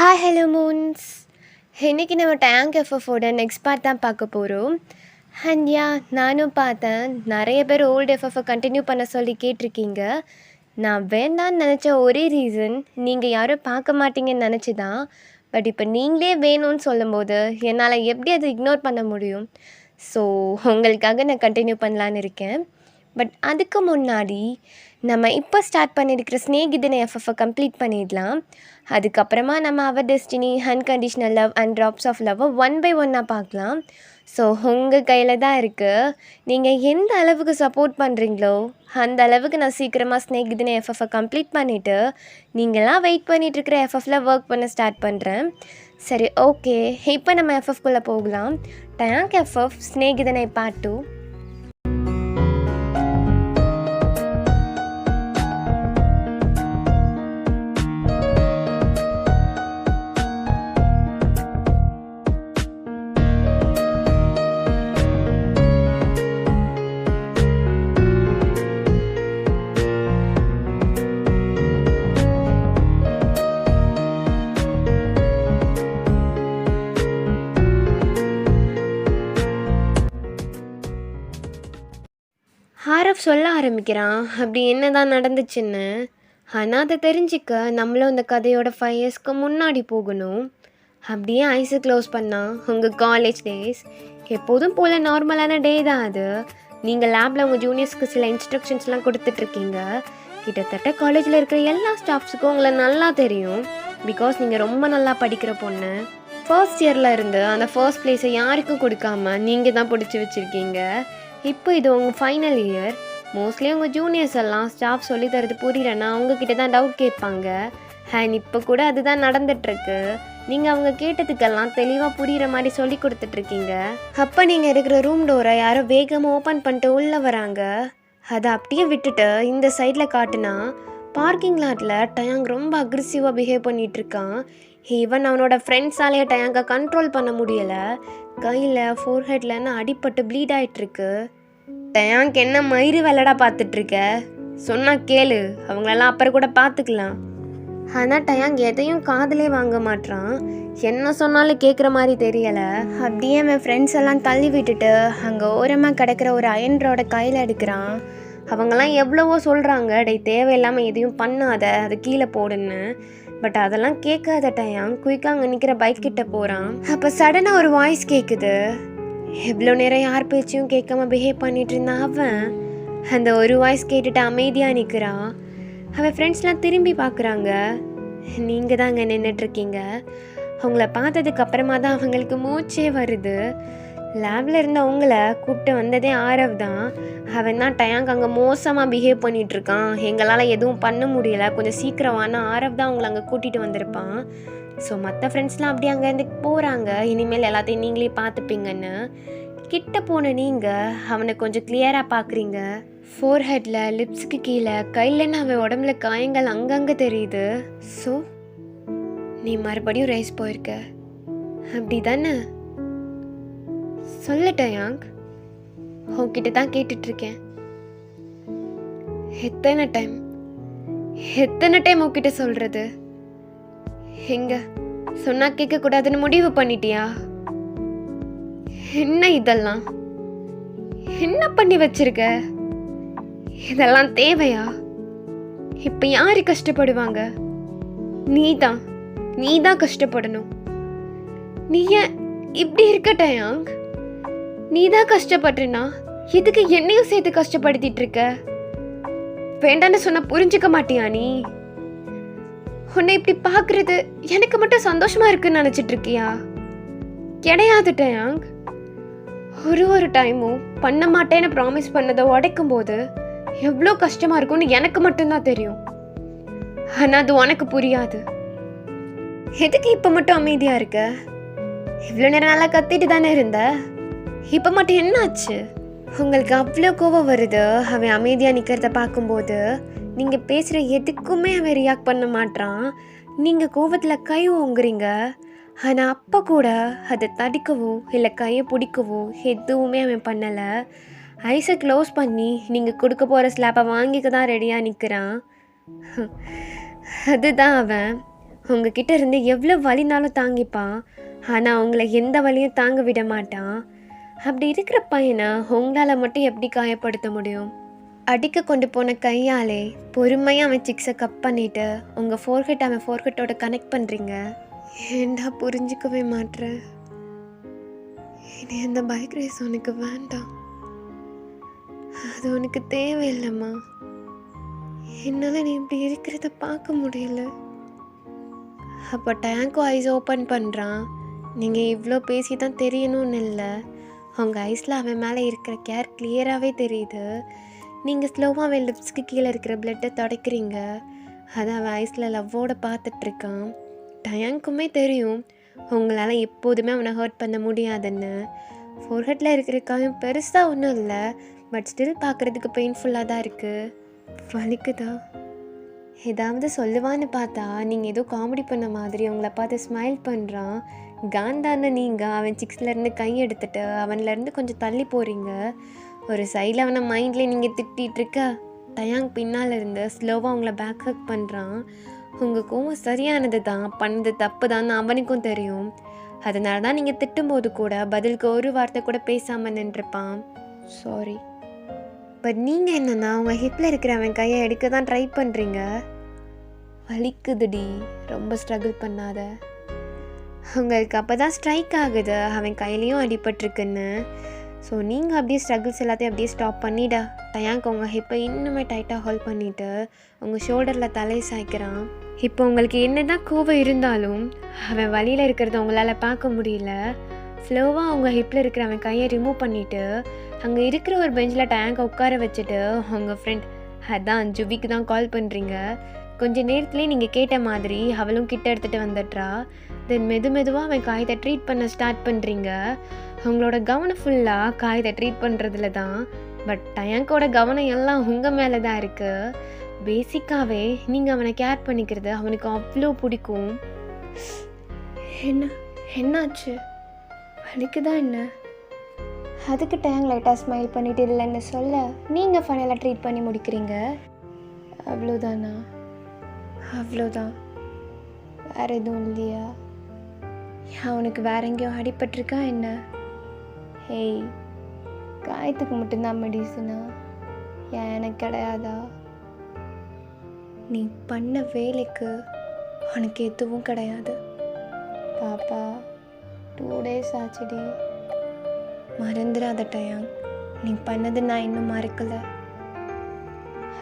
Hi hello moons. இன்றைக்கி நம்ம tank எஃப்எஃபோட next part தான் பார்க்க போகிறோம். அண்ட் நானும் பார்த்தேன், நிறைய பேர் ஓல்டு எஃப்எஃப்பை கண்டினியூ பண்ண சொல்லி கேட்டிருக்கீங்க. நான் வேண்டான்னு நினச்ச ஒரே ரீசன் நீங்கள் யாரும் பார்க்க மாட்டீங்கன்னு நினச்சி தான். பட் இப்போ நீங்களே வேணும்னு சொல்லும்போது என்னால் எப்படி அதை இக்னோர் பண்ண முடியும்? ஸோ உங்களுக்காக நான் கண்டினியூ பண்ணலான்னு இருக்கேன். பட் அதுக்கு முன்னாடி நம்ம இப்போ ஸ்டார்ட் பண்ணியிருக்கிற ஸ்நேகிதனை எஃப்எஃப்பை கம்ப்ளீட் பண்ணிடலாம். அதுக்கப்புறமா நம்ம our destiny, unconditional love and drops of லவ்வை ஒன் பை ஒன்னாக பார்க்கலாம். ஸோ உங்கள் கையில் தான் இருக்குது. நீங்கள் எந்த அளவுக்கு சப்போர்ட் பண்ணுறீங்களோ அந்த அளவுக்கு நான் சீக்கிரமாக ஸ்நேகிதனை எஃப்எஃப்பை கம்ப்ளீட் பண்ணிவிட்டு நீங்களாம் வெயிட் பண்ணிகிட்ருக்கிற எஃப்எஃப்பில் ஒர்க் பண்ண ஸ்டார்ட் பண்ணுறேன். சரி, ஓகே. இப்போ நம்ம எஃப்எஃப்குள்ளே போகலாம். டேங்க் எஃப்எஃப் ஸ்நேகிதனை பார்ட் 2. ஆரஃப் சொல்ல ஆரம்பிக்கிறான் அப்படி என்ன தான் நடந்துச்சுன்னு. ஆனால் அதை தெரிஞ்சிக்க நம்மளும் இந்த கதையோட 5 இயர்ஸ்க்கு முன்னாடி போகணும். அப்படியே ஐஸை க்ளோஸ் பண்ணால் உங்கள் காலேஜ் டேஸ் எப்போதும் போல் நார்மலான டே தான் அது. நீங்கள் லேபில் உங்கள் ஜூனியர்ஸ்க்கு சில இன்ஸ்ட்ரக்ஷன்ஸ்லாம் கொடுத்துட்ருக்கீங்க. கிட்டத்தட்ட காலேஜில் இருக்கிற எல்லா ஸ்டாஃப்ஸுக்கும் உங்களை நல்லா தெரியும். பிகாஸ் நீங்கள் ரொம்ப நல்லா படிக்கிற பொண்ணு. ஃபர்ஸ்ட் இயரில் இருந்து அந்த ஃபர்ஸ்ட் ப்ளேஸை யாருக்கும் கொடுக்காம நீங்கள் தான் பிடிச்சி வச்சுருக்கீங்க. இப்போ இது உங்கள் ஃபைனல் இயர். மோஸ்ட்லி உங்கள் ஜூனியர்ஸ் எல்லாம் ஸ்டாஃப் சொல்லி தரது புரியலன்னா அவங்கக்கிட்ட தான் டவுட் கேட்பாங்க. அண்ட் இப்போ கூட அதுதான் நடந்துகிட்ருக்கு. நீங்கள் அவங்க கேட்டதுக்கெல்லாம் தெளிவாக புரிகிற மாதிரி சொல்லி கொடுத்துட்ருக்கீங்க. அப்போ நீங்கள் இருக்கிற ரூம் டோரை யாரோ வேகமாக ஓப்பன் பண்ணிட்டு உள்ளே வராங்க. அதை அப்படியே விட்டுட்டு இந்த சைடில் காட்டுனா பார்க்கிங் லாட்டில் டயாங் ரொம்ப அக்ரெசிவாக பிஹேவ் பண்ணிகிட்ருக்கான். ஈவன் அவனோட ஃப்ரெண்ட்ஸாலேயே டயாங்கை கண்ட்ரோல் பண்ண முடியலை. கையில் ஃபோர்ஹெட்லன்னு அடிப்பட்டு ப்ளீட் ஆகிட்டுருக்கு. டயாங்க் என்ன மயிறு வேலைடா பார்த்துட்ருக்க? சொன்னால் கேளு, அவங்களெல்லாம் அப்புறம் கூட பார்த்துக்கலாம். ஆனால் டயாங் எதையும் காதலே வாங்க மாட்டான். என்ன சொன்னாலும் கேட்குற மாதிரி தெரியலை. அப்படியே அவன் ஃப்ரெண்ட்ஸ் எல்லாம் தள்ளி விட்டுட்டு அங்கே ஓரமாக கிடக்கிற ஒரு அயன் ராடை கையில் எடுக்கிறான். அவங்கெல்லாம் எவ்வளவோ சொல்கிறாங்க, டே தேவையில்லாமல் எதையும் பண்ணாத, அது கீழே போடுன்னு. பட் அதெல்லாம் கேட்காத டயாங் குயிக்காக அங்கே நிற்கிற பைக் கிட்ட போகிறான். அப்போ சடனாக ஒரு வாய்ஸ் கேட்குது. எவ்வளோ நேரம் யார் பேச்சையும் கேட்காம பிஹேவ் பண்ணிட்டு இருந்தான் அவன். அந்த ஒரு வாய்ஸ் கேட்டுட்டு அமைதியாக நிற்கிறான். அவன் ஃப்ரெண்ட்ஸ்லாம் திரும்பி பார்க்குறாங்க. நீங்கள் தான் அங்கே நின்றுட்டுருக்கீங்க. அவங்கள பார்த்ததுக்கு அப்புறமா தான் அவங்களுக்கு மூச்சே வருது. லேபில் இருந்த அவங்கள கூப்பிட்டு வந்ததே ஆரவ் தான். அவன் தான் டயாங்க் அங்கே மோசமாக பிஹேவ் பண்ணிகிட்ருக்கான், எங்களால் எதுவும் பண்ண முடியலை, கொஞ்சம் சீக்கிரமான ஆரவ் தான் அவங்கள அங்கே கூட்டிகிட்டு வந்திருப்பான். ஸோ மற்ற ஃப்ரெண்ட்ஸ்லாம் அப்படியே அங்கேருந்து போகிறாங்க. இனிமேல் எல்லாத்தையும் நீங்களே பார்த்துப்பீங்கன்னு. கிட்ட போன நீங்கள் அவனை கொஞ்சம் கிளியராக பார்க்குறீங்க. ஃபோர்ஹெட்டில், லிப்ஸுக்கு கீழே, கையிலன்னு அவன் உடம்புல காயங்கள் அங்கங்கே தெரியுது. ஸோ நீ மறுபடியும் ரைஸ் போயிருக்க அப்படி தானே? சொல்ல டயாங், உன்கிட்ட தான் கேட்டுட்ருக்கேன். எத்தனை டைம் உன்கிட்ட சொல்கிறது? எங்க சொன்னா கேட்கக்கூடாதுன்னு முடிவு பண்ணிட்டியா? என்ன இதெல்லாம்? என்ன பண்ணி வச்சிருக்க? இதெல்லாம் தேவையா? இப்போ யாரு கஷ்டப்படுவாங்க? நீதான் கஷ்டப்படணும். நீ ஏன் இப்படி இருக்க டயாங்? நீதான் கஷ்டப்படுறா, எதுக்கு என்னையும் சேர்த்து கஷ்டப்படுத்திட்டு இருக்க? வேண்டான்னு சொன்ன புரிஞ்சுக்க மாட்டியா நீ? உன்னை இப்படி பார்க்கறது எனக்கு மட்டும் சந்தோஷமா இருக்குன்னு நினைச்சிட்டு இருக்கியா? கிடையாது டயாங். ஒரு டைமும் பண்ண மாட்டேன்னு ப்ராமிஸ் பண்ணதை உடைக்கும் போது எவ்வளோ கஷ்டமா இருக்கும்னு எனக்கு மட்டும்தான் தெரியும். ஆனால் அது உனக்கு புரியாது. எதுக்கு இப்போ மட்டும் அமைதியா இருக்க? இவ்வளோ நேரம் நல்லா கத்திட்டு தானே இருந்த, இப்போ மட்டும் என்ன ஆச்சு? உங்களுக்கு அவ்வளோ கோவம் வருது அவன் அமைதியாக நிற்கிறத பார்க்கும்போது. நீங்கள் பேசுகிற எதுக்குமே அவன் ரியாக்ட் பண்ண மாட்டான். நீங்கள் கோவத்தில் கை ஓங்குறீங்க. ஆனால் அப்போ கூட அதை தடிக்கவோ இல்லை கையை பிடிக்கவோ எதுவுமே அவன் பண்ணலை. ஐஸை க்ளோஸ் பண்ணி நீங்கள் கொடுக்க போகிற ஸ்லாப்பை வாங்கிக்க தான் ரெடியாக நிற்கிறான். அதுதான் அவன் உங்ககிட்ட இருந்து எவ்வளோ வலினாலும் தாங்கிப்பான், ஆனால் உங்களை எந்த வலியும் தாங்க விட மாட்டான். அப்படி இருக்கிற பையனை உங்களால் மட்டும் எப்படி காயப்படுத்த முடியும்? அடிக்க கொண்டு போன கையாலே பொறுமையாக அவன் சிக்ஸை கட் பண்ணிவிட்டு உங்கள் ஃபோர்ஹெட் அவன் ஃபோர்ஹெட்டோட கனெக்ட் பண்ணுறீங்க. ஏண்டா புரிஞ்சிக்கவே மாட்டேன். இனி அந்த பைக் ரேஸ் உனக்கு வேண்டாம், அது உனக்கு தேவையில்லைம்மா. என்னால் நீ இப்படி இருக்கிறத பார்க்க முடியல. அப்போ டேங்கோ ஐஸ் ஓப்பன் பண்ணுறான். நீங்கள் இவ்வளோ பேசி தான் தெரியணும்னு இல்லை, உங்கள் ஐஸில் அவன் மேலே இருக்கிற கேர் கிளியராகவே தெரியுது. நீங்கள் ஸ்லோவாக அவன் லிப்ஸ்க்கு கீழே இருக்கிற பிளட்டை துடைக்கிறீங்க. அதை அவன் ஐஸில் லவ்வோடு பார்த்துட்ருக்கான். டயாங்க்குமே தெரியும் உங்களால் எப்போதுமே அவனை ஹர்ட் பண்ண முடியாதுன்னு. ஃபோர்ஹெட்டில் இருக்கிற காயம் பெருசாக ஒன்றும் இல்லை, பட் ஸ்டில் பார்க்குறதுக்கு பெயின்ஃபுல்லாக தான் இருக்குது. வலிக்குதா? ஏதாவது சொல்லுவான்னு பார்த்தா நீங்கள் ஏதோ காமெடி பண்ண மாதிரி உங்களை பார்த்து ஸ்மைல் பண்ணுறான். காந்தான்னு நீங்கள் அவன் சிக்ஸ்லேருந்து கை எடுத்துட்டு அவன்லேருந்து கொஞ்சம் தள்ளி போகிறீங்க. ஒரு சைடில் அவனை மைண்ட்லேயே நீங்கள் திட்டிகிட்ருக்க. டயாங் பின்னால் இருந்து ஸ்லோவாக உங்களை பேக் ஹக் பண்ணுறான். உங்கள் கோவம் சரியானது தான், பண்ணது தப்பு தான் அவனுக்கும் தெரியும். அதனால தான் நீங்கள் திட்டும்போது கூட பதிலுக்கு ஒரு வார்த்தை கூட பேசாமல் நின்றுப்பான். சாரி. பட் நீங்கள் என்னென்னா உங்கள் ஹிப்பில் இருக்கிற அவன் கையை எடுக்க தான் ட்ரை பண்ணுறீங்க. வலிக்குதுடி, ரொம்ப ஸ்ட்ரகிள் பண்ணாத. உங்களுக்கு அப்போ தான் ஸ்ட்ரைக் ஆகுது அவன் கையிலையும் அடிபட்டிருக்குன்னு. ஸோ நீங்கள் அப்படியே ஸ்ட்ரகிள்ஸ் எல்லாத்தையும் அப்படியே ஸ்டாப் பண்ணிடா. டயாங்க் உங்கள் ஹிப்பை இன்னுமே டைட்டாக ஹோல்ட் பண்ணிவிட்டு உங்கள் ஷோல்டரில் தலையை சாய்க்கிறான். இப்போ உங்களுக்கு என்ன தான் கோவம் இருந்தாலும் அவன் வழியில் இருக்கிறத உங்களால் பார்க்க முடியல. ஸ்லோவாக உங்கள் ஹிப்பில் இருக்கிற அவன் கையை ரிமூவ் பண்ணிவிட்டு அங்கே இருக்கிற ஒரு பெஞ்சில் டேங்கை உட்கார வச்சுட்டு உங்கள் ஃப்ரெண்ட் அதான் ஜுவிக்கு தான் கால் பண்ணுறீங்க. கொஞ்சம் நேரத்துலேயே நீங்கள் கேட்ட மாதிரி அவளும் கிட்ட எடுத்துகிட்டு வந்துடுறா. தென் மெதுவாக அவன் காயத்தை ட்ரீட் பண்ண ஸ்டார்ட் பண்ணுறீங்க. உங்களோட கவனம் ஃபுல்லாக காயத்தை ட்ரீட் பண்ணுறதுல தான், பட் டயாங்கோட கவனம் எல்லாம் உங்கள் மேலே தான் இருக்குது. பேசிக்காகவே நீங்கள் அவனை கேர் பண்ணிக்கிறது அவனுக்கு அவ்வளோ பிடிக்கும். என்னாச்சு? வலிக்குதா என்ன? அதுக்கு டயாங் லைட்டாக ஸ்மைல் பண்ணிட்டு இல்லைன்னு சொல்ல நீங்கள் ஃபைனலாக ட்ரீட் பண்ணி முடிக்கிறீங்க. அவ்வளோதானா? அவ்வளோதான், வேறு எதுவும் இல்லையா? அவனுக்கு வேற எங்கேயோ அடிபட்டிருக்கா என்ன? ஹேய், காயத்துக்கு மட்டும்தான் மெடிசனா? ஏன் எனக்கு கிடையாதா? நீ பண்ண வேலைக்கு உனக்கு எதுவும் கிடையாது. பாப்பா 2 days ஆச்சுடி. மறந்துடாத டயாங், நீ பண்ணது நான் இன்னும் மறக்கலை.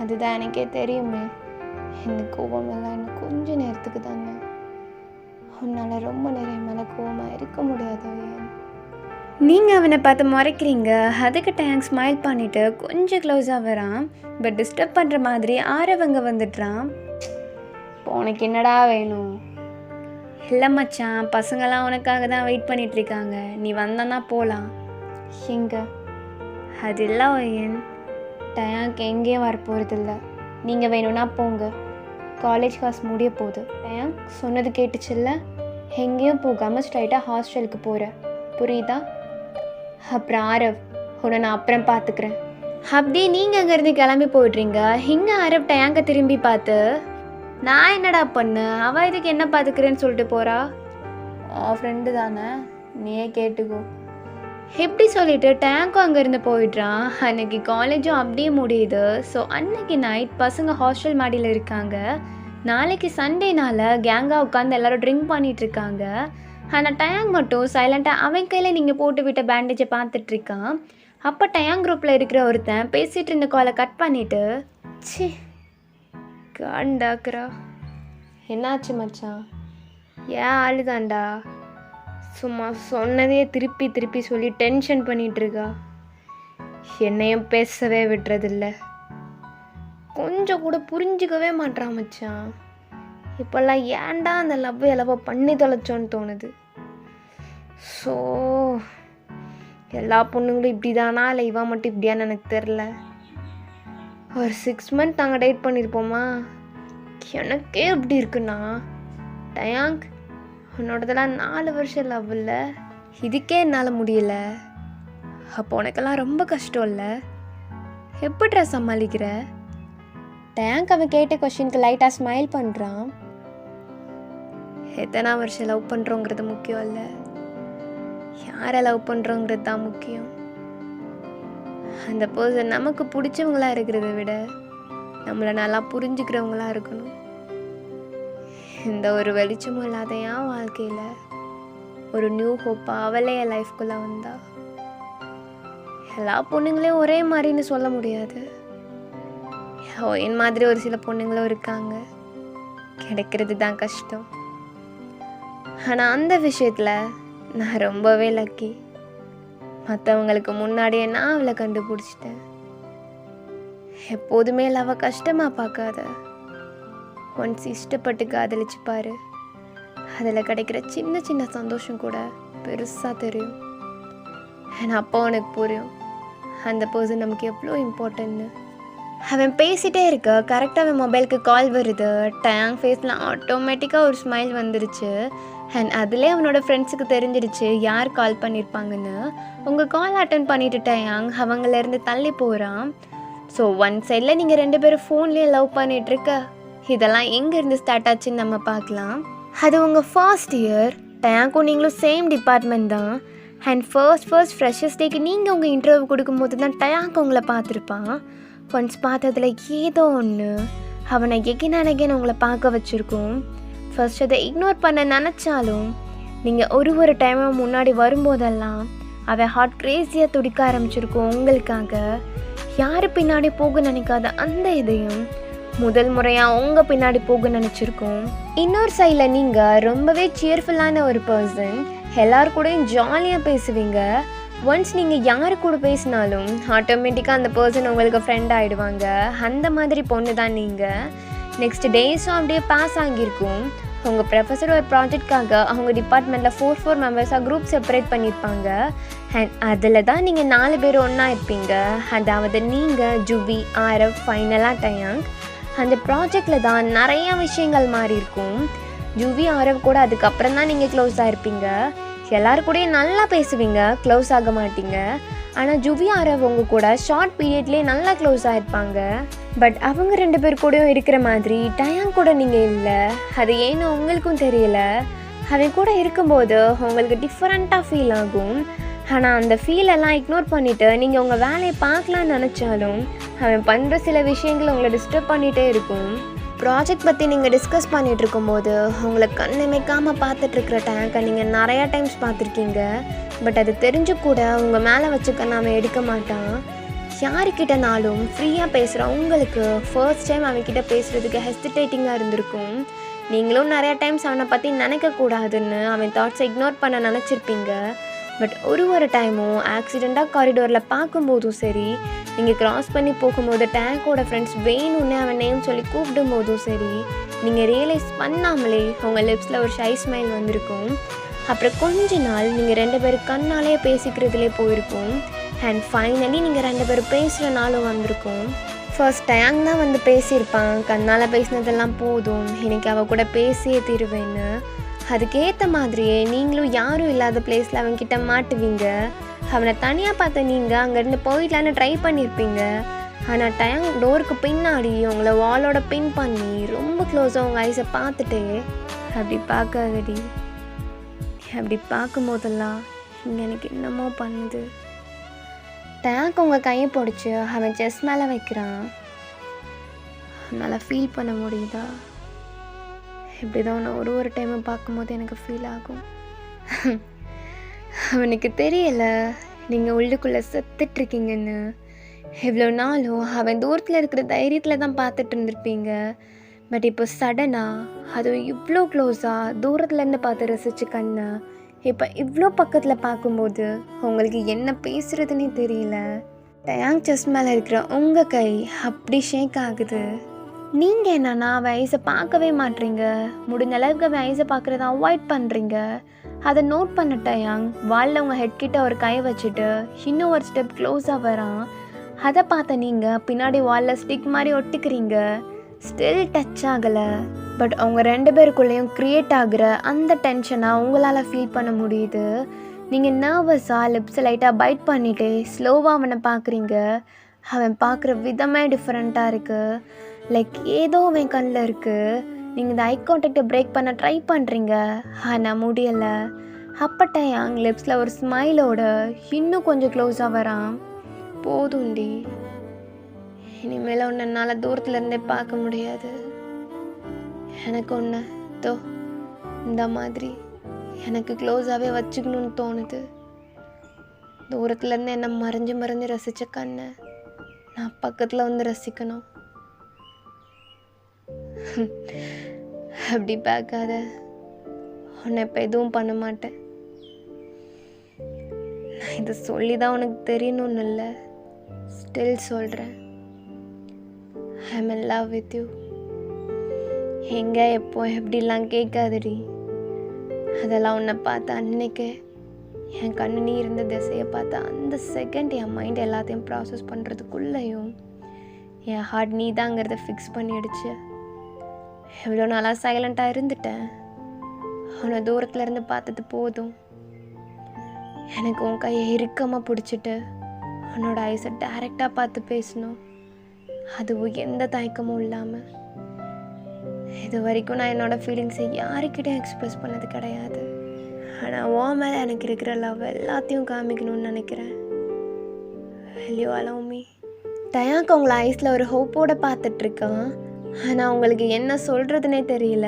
அதுதான் எனக்கே தெரியுமே. இந்த கோபமெல்லாம் இன்னும் கொஞ்சம் நேரத்துக்கு தானே. உன்னால் ரொம்ப நேரம் மேலே கோபமாக இருக்க முடியாதோ? ஏன் நீங்கள் அவனை பார்த்து முறைக்கிறீங்க. அதுக்கு டயாங் ஸ்மைல் பண்ணிவிட்டு கொஞ்சம் க்ளோஸாக வரான். பட் டிஸ்டர்ப் பண்ணுற மாதிரி ஆரவங்க வந்துடுறான். உனக்கு என்னடா வேணும்? இல்லை மச்சான், பசங்களாம் உனக்காக தான் வெயிட் பண்ணிகிட்ருக்காங்க, நீ வந்தானா போகலாம். எங்க? அது இல்லை ஏன், டயாங்க் எங்கேயும் வரப்போகிறதில்ல. நீங்கள் வேணும்னா போங்க, காலேஜ் கிளாஸ் முடிய போகுது. டயாங்க் சொன்னது கேட்டுச்சில்ல? எங்கேயும் போகாமல் ஸ்ட்ரைட்டாக ஹாஸ்டலுக்கு போகிற, புரியுதா? அப்புறம் ஆரவ், உன்னை நான் அப்புறம் பார்த்துக்கிறேன். அப்படியே நீங்கள் அங்கேருந்து கிளம்பி போய்ட்றீங்க. இங்கே ஆரவ் டயாங்கை திரும்பி பார்த்து, நான் என்னடா பண்ணு, அவள் இதுக்கு என்ன பார்த்துக்கிறேன்னு சொல்லிட்டு போகிறா. ஃப்ரெண்டு தானே, நீயே கேட்டுக்கோ. எப்படி சொல்லிட்டு டேங்க்கும் அங்கேருந்து போயிடுறான். அன்னைக்கு காலேஜும் அப்படியே முடியுது. ஸோ அன்னைக்கு நைட் பசங்க ஹாஸ்டல் மாடியில் இருக்காங்க. நாளைக்கு சண்டேனால கேங்காக உட்காந்து எல்லோரும் ட்ரிங்க் பண்ணிகிட்ருக்காங்க. ஆனால் டயாங் மட்டும் சைலண்ட்டாக அவன் கையில் நீங்கள் போட்டு விட்ட பேண்டேஜை பார்த்துட்ருக்கான். அப்போ டயாங் குரூப்பில் இருக்கிற ஒருத்தன் பேசிகிட்டு இருந்த காலை கட் பண்ணிவிட்டு, சி காண்டாக்குறா. என்னாச்சு மச்சான்? ஏன் ஆளுதாண்டா, சும்மா சொன்னதையே திருப்பி திருப்பி சொல்லி டென்ஷன் பண்ணிகிட்ருக்கா. என்னையும் பேசவே விட்டுறதில்ல, கொஞ்சம் கூட புரிஞ்சிக்கவே மாட்டான் மச்சான். இப்போல்லாம் ஏன்டா அந்த லவ்வை பண்ணி தொலைச்சோன்னு தோணுது. ஸோ எல்லா பொண்ணுங்களும் இப்படி தானா, இல்லை இவன் மட்டும் இப்படியான்னு எனக்கு தெரில. ஒரு 6 month நாங்கள் டேட் பண்ணியிருப்போமா, எனக்கே எப்படி இருக்குண்ணா. டயாங், உன்னோடதெல்லாம் 4 வருஷம் லவ் இல்லை, இதுக்கே என்னால் முடியல. அப்போ உனக்கெல்லாம் ரொம்ப கஷ்டம் இல்லை, எப்படிடா சமாளிக்கிற? டயாங்க் அவன் கேட்ட கொஷினுக்கு லைட்டாக ஸ்மைல் பண்ணுறான். எத்தனை வருஷம் லவ் பண்ணுறோங்கிறது முக்கியம் இல்லை, யாரை லவ் பண்ணுறோங்கிறது தான் முக்கியம். அந்த பர்சன் நமக்கு பிடிச்சவங்களா இருக்கிறத விட நம்மளை நல்லா புரிஞ்சுக்கிறவங்களா இருக்கணும். இந்த ஒரு வெளிச்சமும் இல்லாத என் வாழ்க்கையில் ஒரு நியூ ஹோப் அவளே என் லைஃப்குள்ளே வந்தா. எல்லா பொண்ணுங்களையும் ஒரே மாதிரின்னு சொல்ல முடியாது. என் மாதிரி ஒரு சில பொண்ணுங்களும் இருக்காங்க, கிடைக்கிறது தான் கஷ்டம். ஆனால் அந்த விஷயத்தில் நான் ரொம்பவே லக்கி. மற்றவங்களுக்கு முன்னாடியே நான் அவளை கண்டுபிடிச்சிட்டேன். எப்போதுமே லவ் கஷ்டமாக பார்க்காத, ஒன்ஸ் இஷ்டப்பட்டு காதலிச்சு பாரு. அதில் கிடைக்கிற சின்ன சின்ன சந்தோஷம் கூட பெருசாக தெரியும். ஏன்னா அப்போ உனக்கு புரியும் அந்த பர்சன் நமக்கு எவ்வளோ இம்பார்ட்டன்ட்னு. அவன் பேசிகிட்டே இருக்க கரெக்டாக அவன் மொபைலுக்கு கால் வருது. டேங் ஃபேஸில் ஆட்டோமேட்டிக்காக ஒரு ஸ்மைல் வந்துருச்சு. அண்ட் அதிலே அவனோட ஃப்ரெண்ட்ஸுக்கு தெரிஞ்சிடுச்சு யார் கால் பண்ணியிருப்பாங்கன்னு. உங்கள் கால் அட்டன் பண்ணிட்டு டேங் அவங்களேருந்து தள்ளி போகிறான். ஸோ ஒன் சைடில் நீங்கள் 2 பேரும் ஃபோன்லேயே லவ் பண்ணிகிட்ருக்க. இதெல்லாம் எங்கேருந்து ஸ்டார்ட் ஆச்சுன்னு நம்ம பார்க்கலாம். அது உங்கள் ஃபர்ஸ்ட் இயர். டேங்க்கும் நீங்களும் சேம் டிபார்ட்மெண்ட் தான். அண்ட் ஃபர்ஸ்ட் ஃப்ரெஷர்ஸ் டேக்கு நீங்கள் உங்கள் இன்டர்வியூ கொடுக்கும்போது தான் டேங்க் உங்களை பார்த்துருப்பான். ஒன்ஸ் பார்த்ததில் ஏதோ ஒன்று அவனை எகைன் அண்ட் அகைன் உங்களை பார்க்க வச்சுருக்கோம். ஃபர்ஸ்ட் அதை இக்னோர் பண்ண நினச்சாலும் நீங்கள் ஒரு டைமும் முன்னாடி வரும்போதெல்லாம் அவன் ஹார்ட் க்ரேஸியாக துடிக்க ஆரம்பிச்சிருக்கோம் உங்களுக்காக. யார் பின்னாடி போக நினைக்காத அந்த இதையும் முதல் முறையாக உங்கள் பின்னாடி போக நினச்சிருக்கோம். இன்னொரு சைடில் நீங்கள் ரொம்பவே சியர்ஃபுல்லான ஒரு பர்சன், எல்லாரு கூடயும் ஜாலியாக பேசுவீங்க. ஒன்ஸ் நீங்கள் யார் கூட பேசினாலும் ஆட்டோமேட்டிக்காக அந்த பர்சன் உங்களுக்கு ஃப்ரெண்ட் ஆகிடுவாங்க. அந்த மாதிரி பொண்ணு தான் நீங்கள். நெக்ஸ்ட் டேஸும் அப்படியே பாஸ் ஆகியிருக்கும். உங்கள் ப்ரொஃபஸர் ஒரு ப்ராஜெக்ட்காக அவங்க டிபார்ட்மெண்ட்டில் 4 மெம்பர்ஸாக குரூப் செப்பரேட் பண்ணியிருப்பாங்க. அண்ட் அதில் தான் நீங்கள் 4 பேர் ஒன்றா இருப்பீங்க. அதாவது நீங்கள், ஜுவி, ஆரவ், ஃபைனலாக டயாங். அந்த ப்ராஜெக்டில் தான் நிறையா விஷயங்கள் மாறி இருக்கும். ஜுவி, ஆரவ் கூட அதுக்கப்புறம் தான் நீங்கள் க்ளோஸ் ஆகிருப்பீங்க. எல்லாரும் கூடயும் நல்லா பேசுவீங்க, க்ளோஸ் ஆக மாட்டீங்க. ஆனால் ஜுவி, ஆரவ் உங்கள் கூட ஷார்ட் பீரியட்லேயே நல்லா க்ளோஸ் ஆகிருப்பாங்க. பட் அவங்க 2 பேர் கூடயும் இருக்கிற மாதிரி டயாங் கூட நீங்கள் இல்லை. அது ஏன்னு உங்களுக்கும் தெரியல. அவன் கூட இருக்கும்போது உங்களுக்கு டிஃப்ரெண்ட்டாக ஃபீல் ஆகும். ஆனால் அந்த ஃபீலெல்லாம் இக்னோர் பண்ணிவிட்டு நீங்கள் உங்கள் வேலையை பார்க்கலான்னு நினச்சாலும் அவன் பண்ணுற சில விஷயங்கள் உங்களை டிஸ்டர்ப் பண்ணிகிட்டே இருக்கும். ப்ராஜெக்ட் பற்றி நீங்கள் டிஸ்கஸ் பண்ணிகிட்டு இருக்கும்போது உங்களை கண்ணிமைக்காமல் பார்த்துட்ருக்குற டேங்கை நீங்கள் நிறையா டைம்ஸ் பார்த்துருக்கீங்க. பட் அது தெரிஞ்சு கூட உங்கள் மேலே வச்சுக்க நாம எடுக்க மாட்டான். யாருக்கிட்டனாலும் ஃப்ரீயாக பேசுகிற உங்களுக்கு ஃபர்ஸ்ட் டைம் அவன்கிட்ட பேசுகிறதுக்கு ஹெசிடேட்டிங்காக இருந்திருக்கும். நீங்களும் நிறையா டைம்ஸ் அவனை பற்றி நினைக்கக்கூடாதுன்னு அவன் தாட்ஸை இக்னோர் பண்ண நினச்சிருப்பீங்க. பட் ஒரு டைமும் ஆக்சிடெண்ட்டாக காரிடோரில் பார்க்கும்போதும் சரி, நீங்கள் க்ராஸ் பண்ணி போகும்போது டேங்கோட ஃப்ரெண்ட்ஸ் வேணும்னு அவன் நேம் சொல்லி கூப்பிடும் போதும் சரி, நீங்கள் ரியலைஸ் பண்ணாமலே உங்கள் லிப்ஸில் ஒரு ஷை ஸ்மைல் வந்திருக்கும். அப்புறம் கொஞ்ச நாள் நீங்கள் 2 பேரும் கண்ணாலே பேசிக்கிறதுலே போயிருக்கும். அண்ட் ஃபைனலி நீங்கள் 2 பேரும் பேசுகிற நாளும் வந்திருக்கும். ஃபர்ஸ்ட் டயாங் தான் வந்து பேசியிருப்பான், கண்ணால் பேசினதெல்லாம் போதும், இன்றைக்கி அவள் கூட பேசியே தீருவேன்னு. அதுக்கேற்ற மாதிரியே நீங்களும் யாரும் இல்லாத பிளேஸில் அவன்கிட்ட மாட்டுவீங்க. அவனை தனியாக பார்த்த நீங்கள் அங்கேருந்து போயிடலான்னு ட்ரை பண்ணியிருப்பீங்க. ஆனால் டயாங் டோருக்கு பின்னாடி உங்களை வாலோட பின் பண்ணி ரொம்ப க்ளோஸாக உங்கள் ஐஸை பார்த்துட்டே அப்படி பார்க்காதடி, அப்படி பார்க்கும்போதெல்லாம் இங்கே எனக்கு என்னமோ பண்ணுது. டயாங் உங்கள் கையை பிடிச்சி அவன் செஸ் மேலே வைக்கிறான். அதனால் ஃபீல் பண்ண முடியுதா? இப்படி தான் நான் ஒரு டைமை பார்க்கும்போது எனக்கு ஃபீல் ஆகும். அவனுக்கு தெரியலை நீங்கள் உள்ளுக்குள்ளே செத்துட்ருக்கீங்கன்னு. எவ்வளோ நாளும் அவன் தூரத்தில் இருக்கிற தைரியத்தில் தான் பார்த்துட்டு இருந்திருப்பீங்க. பட் இப்போ சடனாக அதுவும் இவ்வளோ க்ளோஸாக தூரத்துலேருந்து பார்த்து ரசிச்சு கண்ணை இப்போ இவ்வளோ பக்கத்தில் பார்க்கும்போது உங்களுக்கு என்ன பேசுகிறதுனே தெரியல. டயாங் செஸ் மேலே இருக்கிற உங்கள் கை அப்படி ஷேக் ஆகுது. நீங்கள் என்னன்னா வயசை பார்க்கவே மாட்றீங்க. முடிஞ்ச அளவுக்கு வயசை பார்க்குறத அவாய்ட் பண்ணுறீங்க. அதை நோட் பண்ண டயாங் வாலில் உங்கள் ஹெட்கிட்ட ஒரு கை வச்சுட்டு இன்னும் ஒரு ஸ்டெப் க்ளோஸாக வரான். அதை பார்த்த நீங்கள் பின்னாடி வாலில் ஸ்டிக் மாதிரி ஒட்டிக்கிறீங்க. ஸ்டில் டச் ஆகலை. பட் அவங்க 2 பேருக்குள்ளேயும் க்ரியேட் ஆகிற அந்த டென்ஷனை உங்களால் ஃபீல் பண்ண முடியுது. நீங்கள் நர்வஸாக லிப்ஸை லைட்டாக பைட் பண்ணிவிட்டு ஸ்லோவாக அவனை பார்க்குறீங்க. அவன் பார்க்குற விதமே டிஃப்ரெண்ட்டாக இருக்குது. லைக் ஏதோ அவன் கண்ணில் இருக்குது. நீங்கள் இந்த ஐ கான்டாக்டை பிரேக் பண்ண ட்ரை பண்ணுறீங்க, ஆனால் முடியலை. அப்போ டயாங் லிப்ஸில் ஒரு ஸ்மைலோட இன்னும் கொஞ்சம் க்ளோஸாக வரான். போதும்டி, இனிமேல் ஒன்று என்னால் தூரத்துலேருந்தே பார்க்க முடியாது. எனக்கு ஒன்று தோ இந்த மாதிரி எனக்கு க்ளோஸாகவே வச்சுக்கணும்னு தோணுது. தூரத்துலேருந்து என்னை மறைஞ்சு மறைஞ்சு ரசித்த கண்ணை நான் பக்கத்தில் வந்து ரசிக்கணும். அப்படி பார்க்காத, உன்னை இப்போ எதுவும் பண்ண மாட்டேன். நான் இதை சொல்லி தான் உனக்கு தெரியணும்னு இல்லை, ஸ்டில் சொல்கிறேன். I am in love with you. எங்கே எப்போ எப்படிலாம் கேட்காதடி. அதெல்லாம் உன்னை பார்த்த அன்னைக்கே என் கண்ணு நீ இருந்த திசையை பார்த்தா அந்த செகண்ட் என் மைண்ட் எல்லாத்தையும் ப்ராசஸ் பண்ணுறதுக்குள்ளேயும் என் ஹார்ட் நீ தாங்கிறத ஃபிக்ஸ் பண்ணிடுச்சு. எவ்வளோ நாளாக சைலண்ட்டாக இருந்துட்டேன். உன்னை தூரத்தில் இருந்து பார்த்தது போதும். எனக்கு உன் கையை இறுக்கமாக பிடிச்சிட்டு உன்னோட ஐஸை டைரெக்டாக பார்த்து பேசணும், அதுவும் எந்த தயக்கமும் இல்லாமல். இது வரைக்கும் நான் என்னோடய ஃபீலிங்ஸை யாருக்கிட்டையும் எக்ஸ்ப்ரெஸ் பண்ணது கிடையாது. ஆனால் உன் மேலே எனக்கு இருக்கிற லவ் எல்லாத்தையும் காமிக்கணும்னு நினைக்கிறேன். will you allow me? டயாங்க் அவங்கள ஐஸில் ஒரு ஹோப்போடு பார்த்துட்ருக்கான். ஆனால் அவங்களுக்கு என்ன சொல்கிறதுனே தெரியல.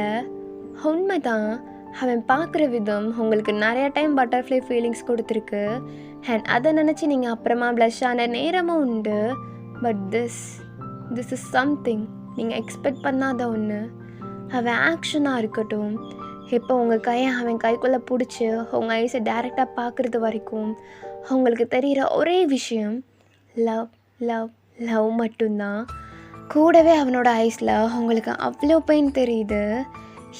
உண்மைதான், அவன் பார்க்குற விதம் உங்களுக்கு நிறையா டைம் பட்டர்ஃப்ளை ஃபீலிங்ஸ் கொடுத்துருக்கு. அண்ட் அதை நினச்சி நீங்கள் அப்புறமா ப்ளஷ் ஆன நேரமும் உண்டு. பட் திஸ் இஸ் சம்திங் நீங்கள் எக்ஸ்பெக்ட் பண்ணாத ஒன்று. அவன் ஆக்ஷனாக இருக்கட்டும், இப்போ உங்கள் கையை அவன் கைக்குள்ளே பிடிச்சி உங்கள் ஐஸை டைரெக்டாக பார்க்குறது வரைக்கும் அவங்களுக்கு தெரிகிற ஒரே விஷயம் லவ் லவ் லவ் மட்டும்தான். கூடவே அவனோட ஐஸில் அவங்களுக்கு அவ்வளோ பெயின் தெரியுது.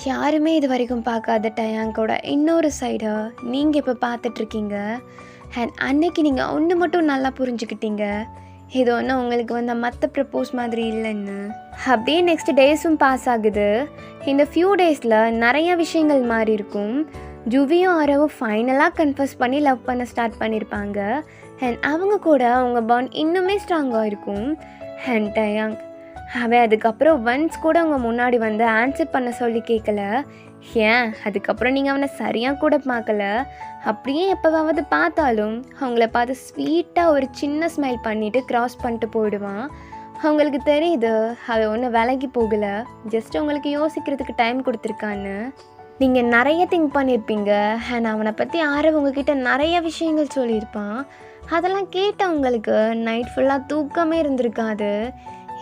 யாருமே இது வரைக்கும் பார்க்காத டயாங்கோட இன்னொரு சைடை நீங்கள் இப்போ பார்த்துட்ருக்கீங்க. அண்ட் அன்னைக்கு நீங்கள் ஒன்று மட்டும் நல்லா புரிஞ்சுக்கிட்டீங்க, இது ஒன்று உங்களுக்கு வந்த மற்ற ப்ரப்போஸ் மாதிரி இல்லைன்னு. அப்படியே நெக்ஸ்ட் டேஸும் பாஸ் ஆகுது. இந்த ஃபியூ டேஸில் நிறைய விஷயங்கள் மாறி இருக்கும். ஜுவியும் ஆரவும் ஃபைனலாக கன்ஃபர்ஸ் பண்ணி லவ் பண்ண ஸ்டார்ட் பண்ணியிருப்பாங்க. அண்ட் அவங்க கூட அவங்க பாண்ட் இன்னுமே ஸ்ட்ராங்காக இருக்கும். அண்ட் டயாங் அவன் அதுக்கப்புறம் ஒன்ஸ் கூட அவங்க முன்னாடி வந்து ஆன்சர் பண்ண சொல்லி கேட்கல. ஏன் அதுக்கப்புறம் நீங்கள் அவனை சரியாக கூட பார்க்கல. அப்படியே எப்போவாவது பார்த்தாலும் அவங்கள பார்த்து ஸ்வீட்டாக ஒரு சின்ன ஸ்மைல் பண்ணிவிட்டு க்ராஸ் பண்ணிட்டு போயிடுவான். அவங்களுக்கு தெரியுது அவன் ஒன்றும் விலகி போகலை, ஜஸ்ட் உங்களுக்கு யோசிக்கிறதுக்கு டைம் கொடுத்துருக்கான்னு. நீங்கள் நிறைய திங்க் பண்ணியிருப்பீங்க. அண்ட் அவனை பற்றி உங்ககிட்ட நிறைய விஷயங்கள் சொல்லியிருப்பான். அதெல்லாம் கேட்டவங்களுக்கு நைட் ஃபுல்லாக தூக்கமே இருந்திருக்காது.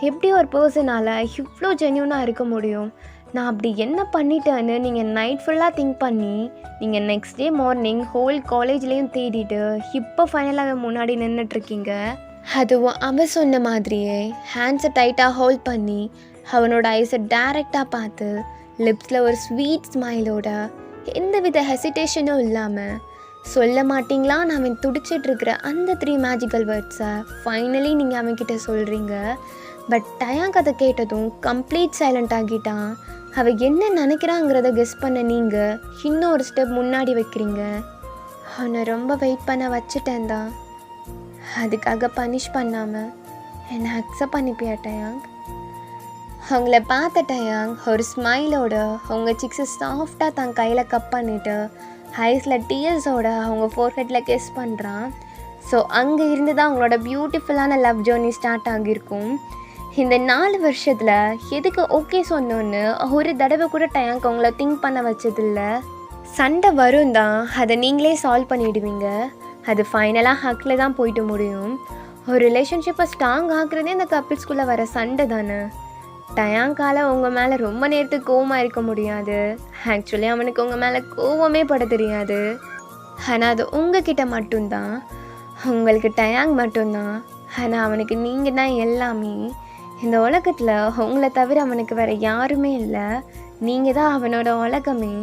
எப்படி ஒரு பர்சனால் இவ்வளோ ஜென்யூனாக இருக்க முடியும், நான் அப்படி என்ன பண்ணிட்டேன்னு நீங்கள் நைட் ஃபுல்லாக திங்க் பண்ணி நீங்கள் நெக்ஸ்ட் டே மார்னிங் ஹோல் காலேஜ்லேயும் தேடிட்டு இப்போ ஃபைனலாக முன்னாடி நின்றுட்டுருக்கீங்க. அதுவும் அவன் சொன்ன மாதிரியே ஹேண்ட்ஸை டைட்டாக ஹோல்ட் பண்ணி அவனோட ஐஸை டைரெக்டாக பார்த்து லிப்ஸில் ஒரு ஸ்வீட் ஸ்மைலோட எந்த வித ஹெசிடேஷனும் இல்லாமல் சொல்ல மாட்டிங்களான்னு அவன் துடிச்சிட்ருக்கிற அந்த 3 மேஜிக்கல் வேர்ட்ஸை ஃபைனலி நீங்கள் அவன்கிட்ட சொல்கிறீங்க. பட் டயாங்க் அதை கேட்டதும் கம்ப்ளீட் சைலண்ட் ஆகிட்டான். அவள் என்ன நினைக்கிறாங்கிறத கெஸ் பண்ண நீங்கள் இன்னும் ஒரு ஸ்டெப் முன்னாடி வைக்கிறீங்க. அவனை ரொம்ப வெயிட் பண்ண வச்சுட்டேன் தான், அதுக்காக பனிஷ் பண்ணாமல் என்னை அக்செப்ட் பண்ணிப்பியா டயாங்க்? அவங்கள பார்த்த டயாங்க் ஒரு ஸ்மைலோட அவங்க சிக்ஸை சாஃப்டாக தன் கையில் கப் பண்ணிவிட்டு ஐஸில் டீயர்ஸோட அவங்க ஃபோர்ஹெட்டில் கெஸ் பண்ணுறான். ஸோ அங்கே இருந்து தான் அவங்களோட பியூட்டிஃபுல்லான லவ் ஜேர்னி ஸ்டார்ட் ஆகியிருக்கும். இந்த 4 வருஷத்தில் எதுக்கு ஓகே சொன்னோன்னு ஒரு தடவை கூட டயாங்க் அவங்கள திங்க் பண்ண வச்சதில்ல. சண்டை வரும் தான், அதை நீங்களே சால்வ் பண்ணிவிடுவீங்க. அது ஃபைனலாக ஹக்கில் தான் போயிட்டு முடியும். ஒரு ரிலேஷன்ஷிப்பை ஸ்ட்ராங் ஆகுறதே இந்த கப்பிள்ஸ்குள்ளே வர சண்டை தானே. டயாங்கால் உங்கள் மேலே ரொம்ப நேரத்துக்கு கோவமாக இருக்க முடியாது. ஆக்சுவலி அவனுக்கு உங்கள் மேலே கோவமே பட தெரியாது. ஆனால் அது உங்ககிட்ட மட்டும்தான். உங்களுக்கு டயாங் மட்டும்தான், ஆனால் அவனுக்கு நீங்கள் தான் எல்லாமே. இந்த உலகத்தில் உங்களை தவிர அவனுக்கு வேறு யாருமே இல்லை. நீங்கள் தான் அவனோட உலகமே.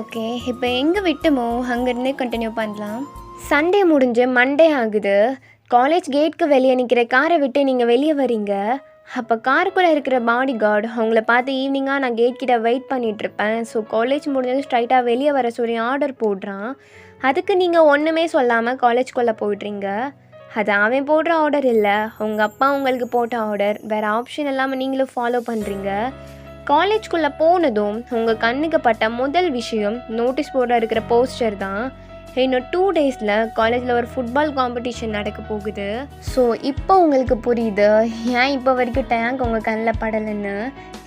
ஓகே, இப்போ எங்கே விட்டுமோ அங்கேருந்தே கண்டினியூ பண்ணலாம். சண்டே முடிஞ்சு மண்டே ஆகுது. காலேஜ் கேட்க்கு வெளியே நிற்கிற காரை விட்டு நீங்கள் வெளியே வரீங்க. அப்போ காருக்குள்ளே இருக்கிற பாடி கார்டு அவங்கள பார்த்து ஈவினிங்காக நான் கேட் கிட்ட வெயிட் பண்ணிகிட்ருப்பேன், ஸோ காலேஜ் முடிஞ்சது ஸ்ட்ரைட்டாக வெளியே வர சொல்லி ஆர்டர் போடுறான். அதுக்கு நீங்கள் ஒன்றுமே சொல்லாமல் காலேஜ்குள்ளே போய்ட்றீங்க. அது அவன் போடுற ஆர்டர் இல்லை, உங்கள் அப்பா உங்களுக்கு போட்ட ஆர்டர். வேறு ஆப்ஷன் இல்லாமல் நீங்களும் ஃபாலோ பண்ணுறீங்க. காலேஜ்குள்ளே போனதும் உங்கள் கண்ணுக்கு பட்ட முதல் விஷயம் நோட்டீஸ் போர்டில் இருக்கிற போஸ்டர் தான். இன்னும் 2 டேஸில் காலேஜில் ஒரு ஃபுட்பால் காம்படிஷன் நடக்க போகுது. ஸோ இப்போ உங்களுக்கு புரியுது ஏன் இப்போ வரைக்கும் டேங்க் உங்கள் கண்ணில் படலைன்னு.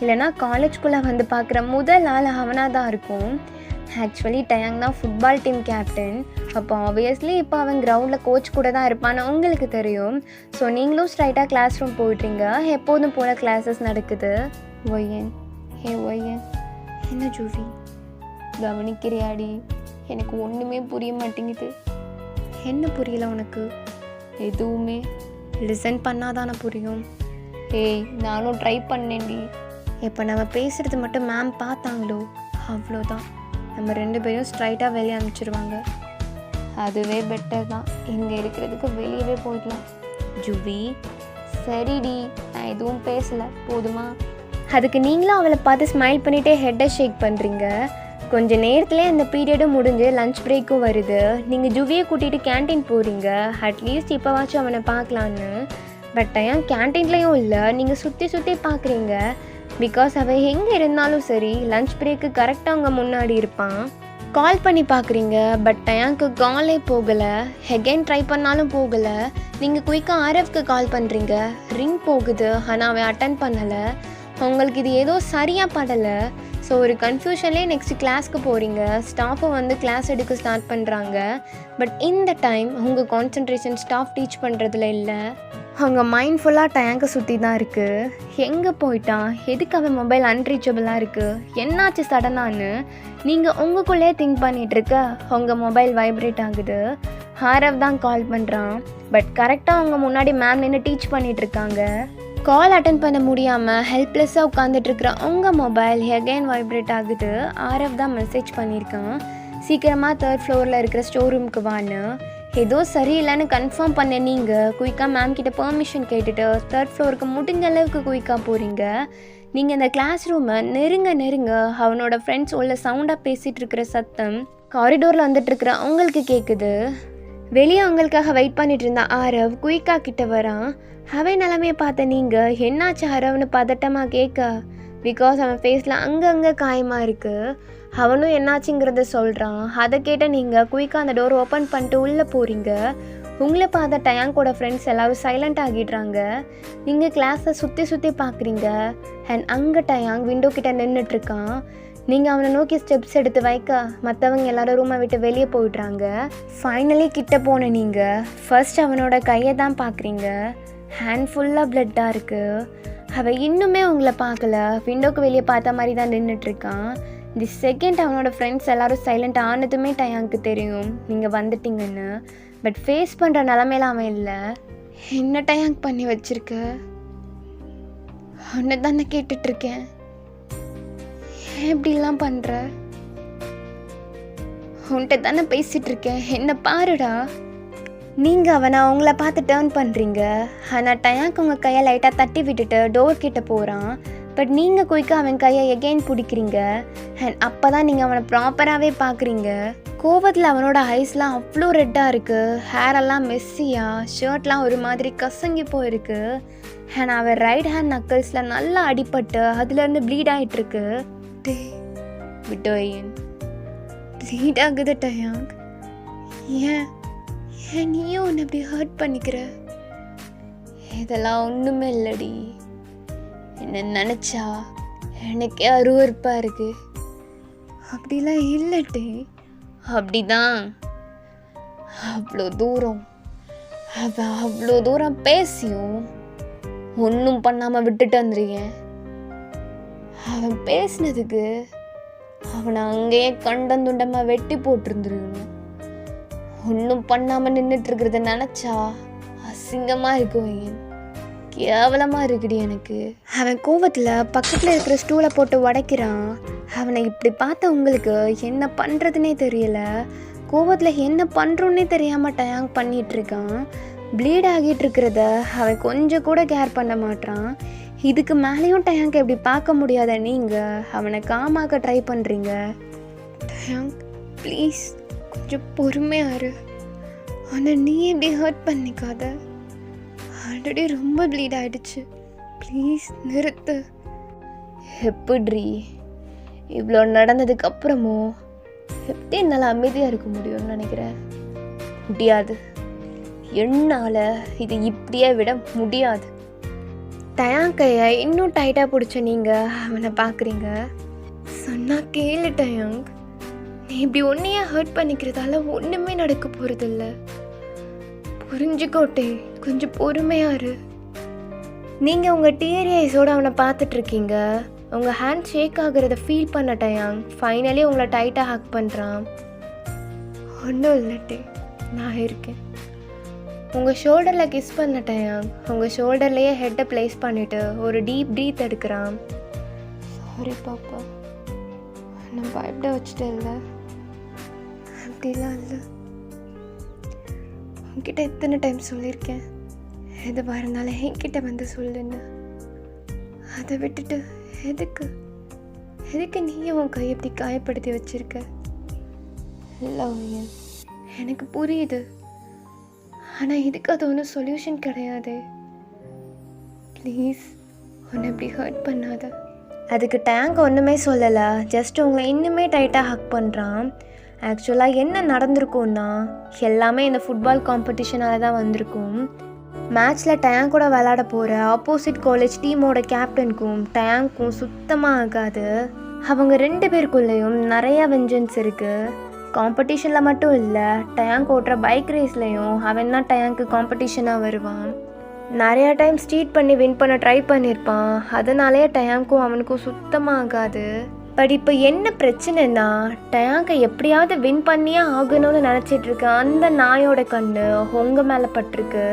இல்லைனா காலேஜ்குள்ளே வந்து பார்க்குற முதல் ஆள் அவனாக தான் இருக்கும். ஆக்சுவலி டேங்க் தான் ஃபுட்பால் டீம் கேப்டன். அப்போ ஆப்வியஸ்லி இப்போ அவன் கிரவுண்டில் கோச் கூட தான் இருப்பான்னு உங்களுக்கு தெரியும். ஸோ நீங்களும் ஸ்ட்ரைட்டாக கிளாஸ் ரூம் போய்ட்றீங்க. எப்போதும் போல் கிளாஸஸ் நடக்குது. ஒய்யன் ஒய்யன் என்ன ஜூவி கவனிக்கிறியாடி? எனக்கு ஒன்றுமே புரிய மாட்டேங்குது. என்ன புரியல உனக்கு? எதுவுமே லிசன் பண்ணாதானே புரியும். நானும் ட்ரை பண்ணேன்டி. இப்போ நம்ம பேசுகிறது மட்டும் மேம் பார்த்தாங்களோ அவ்வளோதான், நம்ம 2 பேரும் ஸ்ட்ரைட்டாக வெளியே அனுப்பிச்சிடுவாங்க. அதுவே பெட்டர் தான். இங்கே இருக்கிறதுக்கு வெளியவே போயிடலாம். ஜூவி சரிடி, நான் எதுவும் பேசலை போதுமா? அதுக்கு நீங்களும் அவளை பார்த்து ஸ்மைல் பண்ணிகிட்டே ஹெட்டை ஷேக் பண்ணுறீங்க. கொஞ்சம் நேரத்துலேயே அந்த பீரியடும் முடிஞ்சு லஞ்ச் பிரேக்கும் வருது. நீங்கள் ஜுவியை கூட்டிகிட்டு கேன்டீன் போகிறீங்க. அட்லீஸ்ட் இப்போவாச்சும் அவனை பார்க்கலான்னு. பட் ஏன் கேன்டீன்லேயும் இல்லை, நீங்கள் சுற்றி பார்க்குறீங்க. பிகாஸ் அவன் எங்கே இருந்தாலும் சரி லஞ்ச் பிரேக்கு கரெக்டாக அவங்க முன்னாடி இருப்பான். கால் பண்ணி பார்க்குறீங்க, பட் டயாங்க்கு காலே போகலை. ஹெகெயின் ட்ரை பண்ணாலும் போகலை. நீங்கள் குயிக்காக ஆர்எஃப்க்கு கால் பண்ணுறீங்க, ரிங் போகுது, ஆனால் அவன் அட்டன் பண்ணலை. உங்களுக்கு இது ஏதோ சரியாக படலை. ஸோ ஒரு கன்ஃபியூஷன்லேயே நெக்ஸ்ட் கிளாஸ்க்கு போகிறீங்க. ஸ்டாஃபும் வந்து கிளாஸ் எடுக்க ஸ்டார்ட் பண்ணுறாங்க. பட் இந்த டைம் உங்கள் கான்சன்ட்ரேஷன் ஸ்டாஃப் டீச் பண்ணுறதுல இல்லை. அவங்க மைண்ட் ஃபுல்லாக டேங்கை சுற்றி தான் இருக்குது. எங்கே போயிட்டான், எதுக்கு அவன் மொபைல் அன்ரீச்சபிளாக இருக்குது, என்னாச்சு சடனான்னு நீங்கள் உங்களுக்குள்ளே திங்க் பண்ணிகிட்ருக்க. உங்கள் மொபைல் வைப்ரேட் ஆகுது. ஆர்எஃப் தான் கால் பண்ணுறான். பட் கரெக்டாக அவங்க முன்னாடி மேம் நின்று டீச் பண்ணிகிட்ருக்காங்க. கால் அட்டன் பண்ண முடியாமல் ஹெல்ப்லெஸ்ஸாக உட்காந்துட்ருக்குற உங்கள் மொபைல் எகைன் வைப்ரேட் ஆகுது. ஆர்எஃப் தான் மெசேஜ் பண்ணியிருக்கான், சீக்கிரமாக 3rd ஃப்ளோரில் இருக்கிற ஸ்டோர் ரூமுக்கு வான்னு. ஏதோ சரியில்லைன்னு கன்ஃபார்ம் பண்ண நீங்கள் குயிக்காக மேம் கிட்ட பெர்மிஷன் கேட்டுட்டு 3rd ஃப்ளோருக்கு முடிஞ்ச அளவுக்கு குயிக்காக போகிறீங்க. நீங்கள் இந்த கிளாஸ் ரூமை நெருங்க அவனோட ஃப்ரெண்ட்ஸ் உள்ள சவுண்டாக பேசிகிட்டு இருக்கிற சத்தம் காரிடோரில் வந்துட்டுருக்குற உங்களுக்கு கேட்குது. வெளியே அவங்களுக்காக வெயிட் பண்ணிட்டு இருந்த ஆரவ் குயிக்காக கிட்ட வரான். அவன் நிலமையை பார்த்த நீங்கள் என்னாச்சு ஆரவ்னு பதட்டமாக கேட்க. பிகாஸ் அவன் ஃபேஸில் அங்கங்கே காயமாக இருக்குது. அவனும் என்னாச்சுங்கிறத சொல்கிறான். அதை கேட்ட நீங்கள் குயிக்காக அந்த டோர் ஓப்பன் பண்ணிட்டு உள்ளே போகிறீங்க. உங்களை பார்த்த டயாங்கோட ஃப்ரெண்ட்ஸ் எல்லோரும் சைலண்ட் ஆகிடுறாங்க. நீங்கள் கிளாஸை சுற்றி பார்க்குறீங்க. அண்ட் அங்கே டயாங் விண்டோ கிட்ட நின்றுட்டுருக்கான். நீங்கள் அவனை நோக்கி ஸ்டெப்ஸ் எடுத்து வைக்க மற்றவங்க எல்லாரும் ரூமை விட்டு வெளியே போயிடுறாங்க. ஃபைனலி கிட்ட போன நீங்கள் ஃபர்ஸ்ட் அவனோட கையை தான் பார்க்குறீங்க. ஹேண்ட் ஃபுல்லாக பிளட்டாக இருக்குது. அவன் இன்னுமே உங்களை பார்க்கல, விண்டோக்கு வெளியே பார்த்த மாதிரி தான் நின்றுட்டுருக்கான். தி செகண்ட் அவனோட ஃப்ரெண்ட்ஸ் எல்லோரும் சைலண்ட் ஆனதுமே டயாங்க்கு தெரியும் நீங்கள் வந்துட்டீங்கன்னு. பட் ஃபேஸ் பண்ணுற நிலமையில அவன் இல்லை. என்ன டயாங்க் பண்ணி வச்சுருக்க? அவனை தானே கேட்டுட்ருக்கேன், ஏன் இப்படிலாம் பண்ணுற? உன்கிட்ட தானே பேசிகிட்ருக்கேன், என்ன பாருடா. நீங்கள் அவனை அவங்கள பார்த்து டேர்ன் பண்ணுறீங்க. ஆனால் டயாங்க் உங்கள் கையை லைட்டாக தட்டி விட்டுட்டு டோர் கிட்ட போகிறான். பட் நீங்கள் குயிக்காக அவன் கையை எகெயின் பிடிக்கிறீங்க. அண்ட் அப்போ தான் நீங்கள் அவனை ப்ராப்பராகவே பார்க்குறீங்க. கோவத்தில் அவனோட ஐஸ்லாம் அவ்வளோ ரெட்டாக இருக்குது. ஹேரெல்லாம் மெஸ்ஸியாக, ஷர்ட்லாம் ஒரு மாதிரி கசங்கி போயிருக்கு. அண்ட் அவன் ரைட் ஹேண்ட் நக்கல்ஸில் நல்லா அடிபட்டு அதுலேருந்து ப்ளீட் ஆகிட்டுருக்கு. விட்டோயன் ப்ளீட் ஆகுது டயாங்க். ஏன் நீயும் ஒன்று இப்படி ஹர்ட் பண்ணிக்கிற? இதெல்லாம் ஒன்றுமே இல்லடி. என்ன நினச்சா எனக்கே அருவருப்பாக இருக்கு. அப்படிலாம் இல்லட்டே. அப்படிதான். அவ்வளோ தூரம் பேசியும் ஒன்றும் பண்ணாமல் விட்டுட்டு வந்துருக்கேன். அவன் பேசினதுக்கு அவனை அங்கேயே கண்டந்துண்டமாக வெட்டி போட்டிருந்துருக்கணும். ஒன்றும் பண்ணாமல் நின்றுட்டுருக்கிறத நினச்சா அசிங்கமாக இருக்கும், கேவலமாக இருக்குடி எனக்கு. அவன் கோவத்தில் பக்கத்தில் இருக்கிற ஸ்டூலை போட்டு உடைக்கிறான். அவனை இப்படி பார்த்த உங்களுக்கு என்ன பண்ணுறதுனே தெரியல. கோவத்தில் என்ன பண்ணுறோன்னே தெரியாமல் டயாங்க் பண்ணிகிட்ருக்கான். ப்ளீட் ஆகிட்டு இருக்கிறத அவன் கொஞ்சம் கூட கேர் பண்ண மாட்டான். இதுக்கு மேலேயும் டயாங்க் எப்படி பார்க்க முடியாத நீங்கள் அவனை காமாக்க ட்ரை பண்ணுறீங்க. டயாங்க் ப்ளீஸ் கொஞ்சம் பொறுமையாக இரு. ஆனால் நீ எப்படி ஹர்ட் பண்ணிக்காத. ஆல்ரெடி ரொம்ப ப்ளீட் ஆகிடுச்சு. ப்ளீஸ் நிறுத்து. எப்படிரி இவ்வளோ நடந்ததுக்கு அப்புறமும் எப்படி என்னால் அமைதியாக இருக்க முடியும்னு நினைக்கிறேன்? முடியாது, என்னால் இது இப்படியே விட முடியாது. டயாங் கையை இன்னும் டைட்டாக பிடிச்ச நீங்கள் அவனை பார்க்குறீங்க. சொன்னால் கேளு டயாங், நீ இப்படி ஒன்றையே ஹர்ட் பண்ணிக்கிறதால ஒன்றுமே நடக்க போகிறதில்ல. புரிஞ்சுக்கோட்டே, கொஞ்சம் பொறுமையாக இரு. நீங்கள் உங்கள் டியரி ஐஸோடு அவனை பார்த்துட்ருக்கீங்க. உங்கள் ஹேண்ட் ஷேக் ஆகுறத ஃபீல் பண்ண டயாங் ஃபைனலி உங்களை டைட்டாக ஹக் பண்ணுறான். ஒன்றும் இல்லட்டே, நான் இருக்கேன். உங்கள் ஷோல்டரில் கிஸ் பண்ண டயாங் உங்கள் ஷோல்டர்லேயே ஹெட்டை ப்ளேஸ் பண்ணிவிட்டு ஒரு டீப் ப்ரீத் எடுக்கிறான். சாரி பாப்பா, நான் பயப்பட வச்சுட்டேன். இல்லை அப்படிலாம் இல்லை. உங்ககிட்ட எத்தனை டைம் சொல்லியிருக்கேன், எதுவாக இருந்தாலும் என்கிட்ட வந்து சொல்லுன்னு. அதை விட்டுட்டு எதுக்கு நீயும் உன் கையை எப்படி காயப்படுத்தி வச்சிருக்க? இல்லை எனக்கு புரியுது, ஆனால் இதுக்கு அது ஒன்றும் சொல்யூஷன் கிடையாது. ப்ளீஸ் உன்னை இப்படி ஹர்ட் பண்ணாத. அதுக்கு டேங்க் ஒன்றுமே சொல்லலை, ஜஸ்ட் உங்களை இன்னுமே டைட்டாக ஹக் பண்ணுறான். ஆக்சுவலாக என்ன நடந்திருக்கும்னா எல்லாமே இந்த ஃபுட்பால் காம்படிஷனால் தான் வந்திருக்கும். மேட்ச்சில் டயாங் கூட விளையாட போகிற ஆப்போசிட் காலேஜ் டீமோட கேப்டனுக்கும் டயாங்க்கும் சுத்தமாக ஆகாது. அவங்க 2 பேருக்குள்ளேயும் நிறையா வெஞ்சன்ஸ் இருக்குது. காம்படிஷனில் மட்டும் இல்லை, டயாங் ஓட்டுற பைக் ரேஸ்லேயும் அவன் தான் டயாங்க்கு காம்படிஷனாக வருவான். நிறையா டைம் ஸ்டீட் பண்ணி வின் பண்ண ட்ரை பண்ணியிருப்பான். அதனாலே டயாங்க்கும் அவனுக்கும் சுத்தமாக ஆகாது. பட் இப்போ என்ன பிரச்சனைனா, டயாங்கை எப்படியாவது வின் பண்ணியே ஆகணும்னு நினச்சிட்ருக்க அந்த நாயோட கண்ணு உங்கள் மேலே பட்டிருக்கு.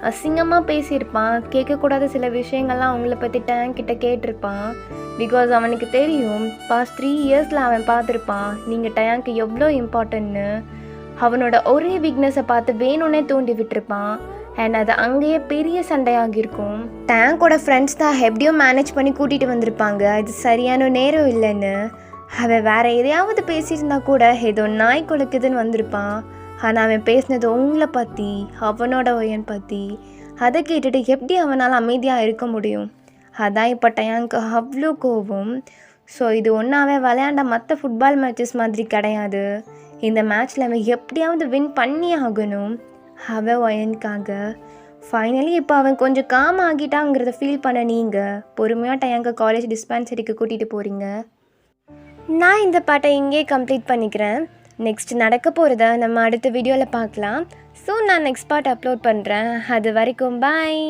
அசிங்கமாக பேசியிருப்பான், கேட்கக்கூடாத சில விஷயங்கள்லாம் அவங்கள பற்றி டயாங் கிட்ட கேட்டிருப்பான். பிகாஸ் அவனுக்கு தெரியும் பாஸ்ட் 3 இயர்ஸில் அவன் பார்த்துருப்பான் நீங்கள் டயாங்க்கு எவ்வளோ இம்பார்ட்டன்ட்னு. அவனோட ஒரே வீக்னஸை பார்த்து வேணும்னே தூண்டி விட்டுருப்பான். அண்ட் அது அங்கேயே பெரிய சண்டையாகிருக்கும். டயாங்கோட ஃப்ரெண்ட்ஸ் தான் எப்படியோ மேனேஜ் பண்ணி கூட்டிகிட்டு வந்திருப்பாங்க இது சரியான நேரம் இல்லைன்னு. அவன் வேறு எதையாவது பேசியிருந்தா கூட ஏதோ நாய் குலைக்குதுன்னு வந்திருப்பான். ஆனால் அவன் பேசினது உங்களை பற்றி, அவனோட ஒயன் பற்றி. அதை கேட்டுட்டு எப்படி அவனால் அமைதியாக இருக்க முடியும்? அதான் இப்போ டயாங்க்கு அவ்வளோ கோவம். ஸோ இது ஒன்றாவே விளையாண்ட மற்ற ஃபுட்பால் மேட்சஸ் மாதிரி கிடையாது. இந்த மேட்ச்சில் அவன் எப்படியாவது வின் பண்ணி ஆகணும் அவன் ஒயனுக்காக. ஃபைனலி இப்போ அவன் கொஞ்சம் காம் ஆகிட்டாங்கிறத ஃபீல் பண்ண நீங்கள் பொறுமையாக டயாங்கை காலேஜ் டிஸ்பென்சரிக்கு கூட்டிகிட்டு போகிறீங்க. நான் இந்த பாட்டை இங்கே கம்ப்ளீட் பண்ணிக்கிறேன். நெக்ஸ்ட் நடக்க போகிறத நம்ம அடுத்த வீடியோவில் பார்க்கலாம். ஸோ நான் நெக்ஸ்ட் பார்ட் அப்லோட் பண்ணுறேன். அது வரைக்கும் பாய்.